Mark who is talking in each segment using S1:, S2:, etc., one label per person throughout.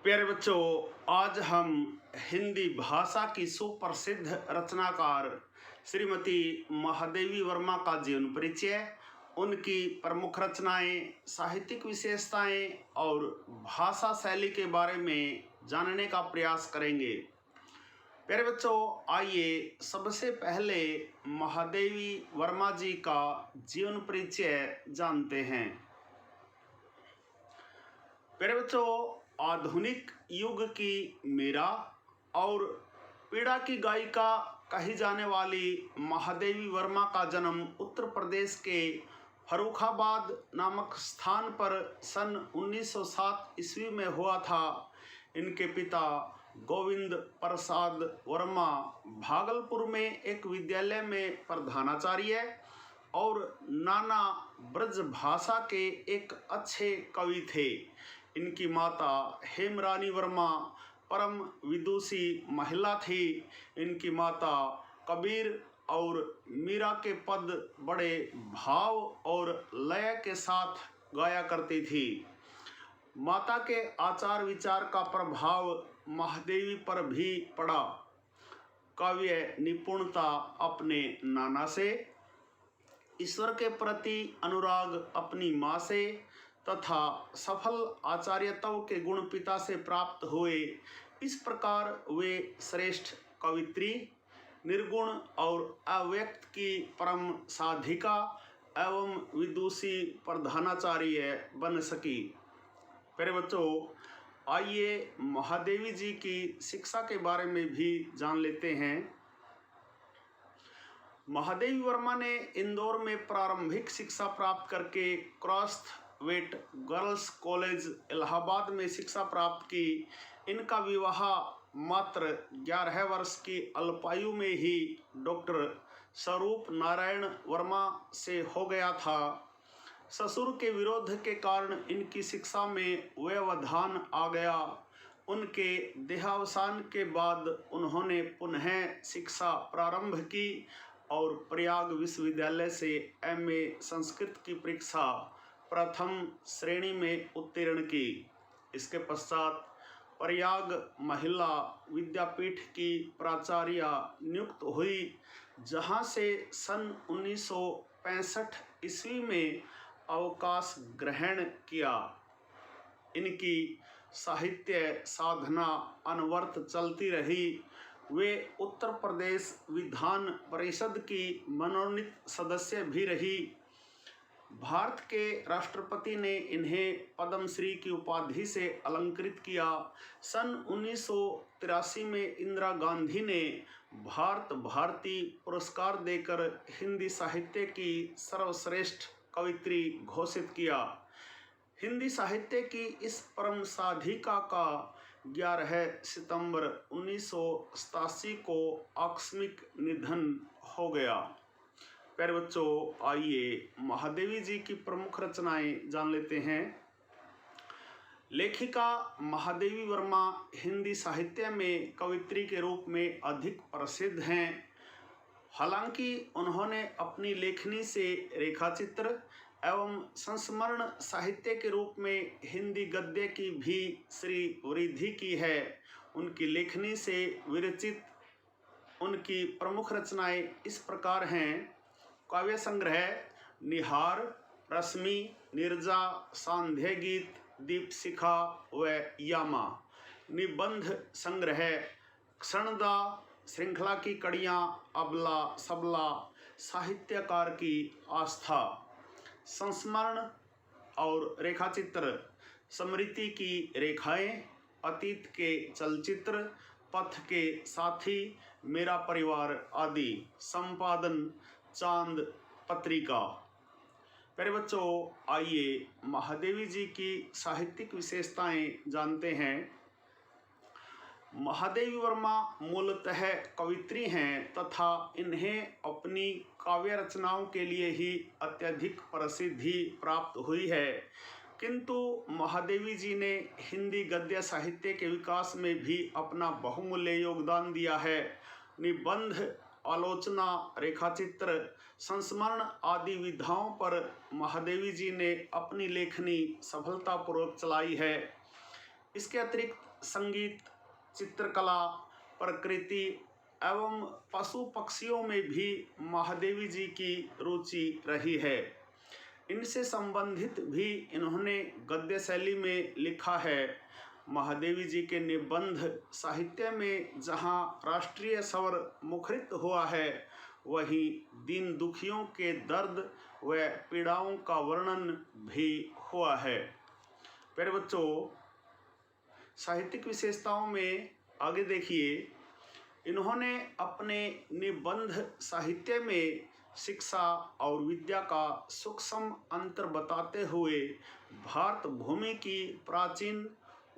S1: प्यारे बच्चों, आज हम हिंदी भाषा की सुप्रसिद्ध रचनाकार श्रीमती महादेवी वर्मा का जीवन परिचय, उनकी प्रमुख रचनाएं, साहित्यिक विशेषताएं और भाषा शैली के बारे में जानने का प्रयास करेंगे। प्यारे बच्चों, आइए सबसे पहले महादेवी वर्मा जी का जीवन परिचय जानते हैं। प्यारे बच्चों, आधुनिक युग की मीरा और पीड़ा की गायिका कही जाने वाली महादेवी वर्मा का जन्म उत्तर प्रदेश के फर्रुखाबाद नामक स्थान पर सन 1907 ईस्वी में हुआ था। इनके पिता गोविंद प्रसाद वर्मा भागलपुर में एक विद्यालय में प्रधानाचार्य और नाना ब्रज भाषा के एक अच्छे कवि थे। इनकी माता हेमरानी वर्मा परम विदुषी महिला थी। इनकी माता कबीर और मीरा के पद बड़े भाव और लय के साथ गाया करती थी। माता के आचार विचार का प्रभाव महादेवी पर भी पड़ा। काव्य निपुणता अपने नाना से, ईश्वर के प्रति अनुराग अपनी माँ से तथा सफल आचार्यत्व के गुण पिता से प्राप्त हुए। इस प्रकार वे श्रेष्ठ कवित्री, निर्गुण और अव्यक्त की परम साधिका एवं विदुषी प्रधानाचार्य बन सकी। प्यारे बच्चों, आइए महादेवी जी की शिक्षा के बारे में भी जान लेते हैं। महादेवी वर्मा ने इंदौर में प्रारंभिक शिक्षा प्राप्त करके क्रॉस्थवेट गर्ल्स कॉलेज इलाहाबाद में शिक्षा प्राप्त की। इनका विवाह मात्र 11 वर्ष की अल्पायु में ही डॉक्टर स्वरूप नारायण वर्मा से हो गया था। ससुर के विरोध के कारण इनकी शिक्षा में व्यवधान आ गया। उनके देहावसान के बाद उन्होंने पुनः शिक्षा प्रारंभ की और प्रयाग विश्वविद्यालय से एमए संस्कृत की परीक्षा प्रथम श्रेणी में उत्तीर्ण की। इसके पश्चात प्रयाग महिला विद्यापीठ की प्राचार्य नियुक्त हुई, जहां से सन 1965 ईस्वी में अवकाश ग्रहण किया। इनकी साहित्य साधना अनवरत चलती रही। वे उत्तर प्रदेश विधान परिषद की मनोनीत सदस्य भी रही। भारत के राष्ट्रपति ने इन्हें पद्मश्री की उपाधि से अलंकृत किया। सन 1983 में इंदिरा गांधी ने भारत भारती पुरस्कार देकर हिंदी साहित्य की सर्वश्रेष्ठ कवित्री घोषित किया। हिंदी साहित्य की इस परम साधिका का 11 सितंबर 1987 को आकस्मिक निधन हो गया। प्यारे बच्चों, आइए महादेवी जी की प्रमुख रचनाएं जान लेते हैं। लेखिका महादेवी वर्मा हिंदी साहित्य में कवित्री के रूप में अधिक प्रसिद्ध हैं। हालांकि उन्होंने अपनी लेखनी से रेखाचित्र एवं संस्मरण साहित्य के रूप में हिंदी गद्य की भी श्री वृद्धि की है। उनकी लेखनी से विरचित उनकी प्रमुख रचनाएं इस प्रकार हैं। काव्य संग्रह निहार, रश्मि, निर्जा, सांध्य गीत, दीपशिखा व यामा। निबंध संग्रह क्षणदा, श्रृंखला की कड़ियाँ, अबला सबला, साहित्यकार की आस्था। संस्मरण और रेखाचित्र स्मृति की रेखाएं, अतीत के चलचित्र, पथ के साथी, मेरा परिवार आदि। संपादन चांद पत्रिका। प्यारे बच्चों, आइए महादेवी जी की साहित्यिक विशेषताएं जानते हैं। महादेवी वर्मा मूलतः कवित्री हैं तथा इन्हें अपनी काव्य रचनाओं के लिए ही अत्यधिक प्रसिद्धि प्राप्त हुई है। किंतु महादेवी जी ने हिंदी गद्य साहित्य के विकास में भी अपना बहुमूल्य योगदान दिया है। निबंध, आलोचना, रेखाचित्र, संस्मरण आदि विधाओं पर महादेवी जी ने अपनी लेखनी सफलतापूर्वक चलाई है। इसके अतिरिक्त संगीत, चित्रकला, प्रकृति एवं पशु पक्षियों में भी महादेवी जी की रुचि रही है। इनसे संबंधित भी इन्होंने गद्य शैली में लिखा है। महादेवी जी के निबंध साहित्य में जहाँ राष्ट्रीय स्वर मुखरित हुआ है, वहीं दीन दुखियों के दर्द व पीड़ाओं का वर्णन भी हुआ है। प्यारे बच्चों, साहित्यिक विशेषताओं में आगे देखिए, इन्होंने अपने निबंध साहित्य में शिक्षा और विद्या का सूक्ष्म अंतर बताते हुए भारत भूमि की प्राचीन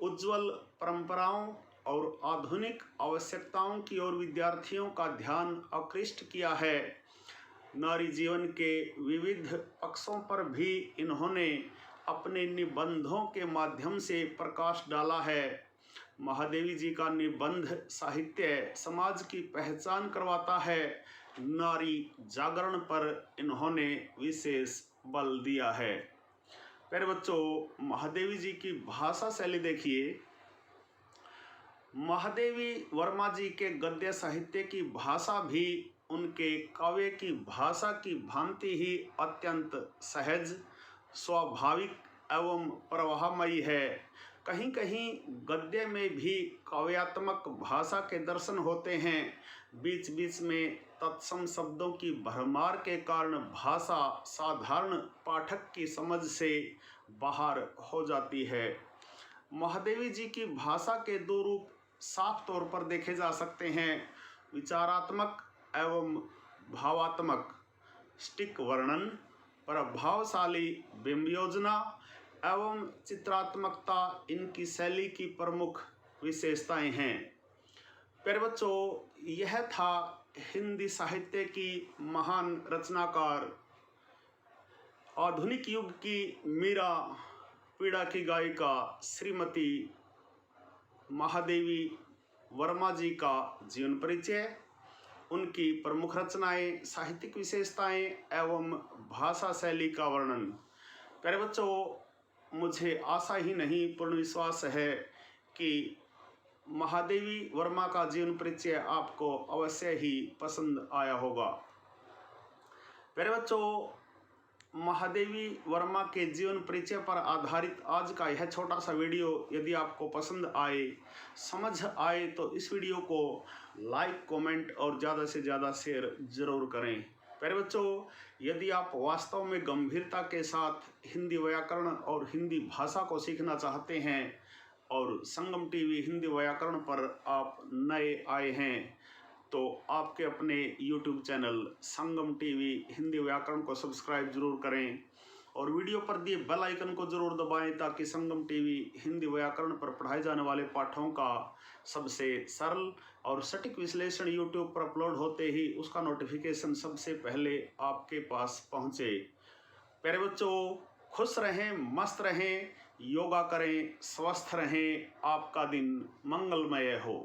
S1: उज्ज्वल परंपराओं और आधुनिक आवश्यकताओं की ओर विद्यार्थियों का ध्यान आकृष्ट किया है। नारी जीवन के विविध पक्षों पर भी इन्होंने अपने निबंधों के माध्यम से प्रकाश डाला है। महादेवी जी का निबंध साहित्य समाज की पहचान करवाता है। नारी जागरण पर इन्होंने विशेष बल दिया है। प्यारे बच्चों, महादेवी जी की भाषा शैली देखिए। महादेवी वर्मा जी के गद्य साहित्य की भाषा भी उनके काव्य की भाषा की भांति ही अत्यंत सहज, स्वाभाविक एवं प्रवाहमयी है। कहीं कहीं गद्य में भी काव्यात्मक भाषा के दर्शन होते हैं। बीच बीच में तत्सम शब्दों की भरमार के कारण भाषा साधारण पाठक की समझ से बाहर हो जाती है। महादेवी जी की भाषा के दो रूप साफ तौर पर देखे जा सकते हैं: विचारात्मक एवं भावात्मक। स्टिक वर्णन, प्रभावशाली बिंब योजना एवं चित्रात्मकता इनकी शैली की प्रमुख विशेषताएं हैं। प्यारे बच्चों, यह था हिंदी साहित्य की महान रचनाकार, आधुनिक युग की मीरा, पीड़ा की गायिका श्रीमती महादेवी वर्मा जी का जीवन परिचय, उनकी प्रमुख रचनाएं, साहित्यिक विशेषताएं एवं भाषा शैली का वर्णन। प्यारे बच्चों, मुझे आशा ही नहीं पूर्ण विश्वास है कि महादेवी वर्मा का जीवन परिचय आपको अवश्य ही पसंद आया होगा। प्यारे बच्चों, महादेवी वर्मा के जीवन परिचय पर आधारित आज का यह छोटा सा वीडियो यदि आपको पसंद आए, समझ आए, तो इस वीडियो को लाइक, कमेंट और ज़्यादा से ज़्यादा शेयर जरूर करें। प्यारे बच्चों, यदि आप वास्तव में गंभीरता के साथ हिंदी व्याकरण और हिंदी भाषा को सीखना चाहते हैं और संगम टीवी हिंदी व्याकरण पर आप नए आए हैं, तो आपके अपने YouTube चैनल संगम टीवी हिंदी व्याकरण को सब्सक्राइब जरूर करें और वीडियो पर दिए बेल आइकन को जरूर दबाएं, ताकि संगम टीवी हिंदी व्याकरण पर पढ़ाए जाने वाले पाठों का सबसे सरल और सटीक विश्लेषण YouTube पर अपलोड होते ही उसका नोटिफिकेशन सबसे पहले आपके पास पहुंचे। प्यारे बच्चों, खुश रहें, मस्त रहें, योगा करें, स्वस्थ रहें, आपका दिन मंगलमय हो।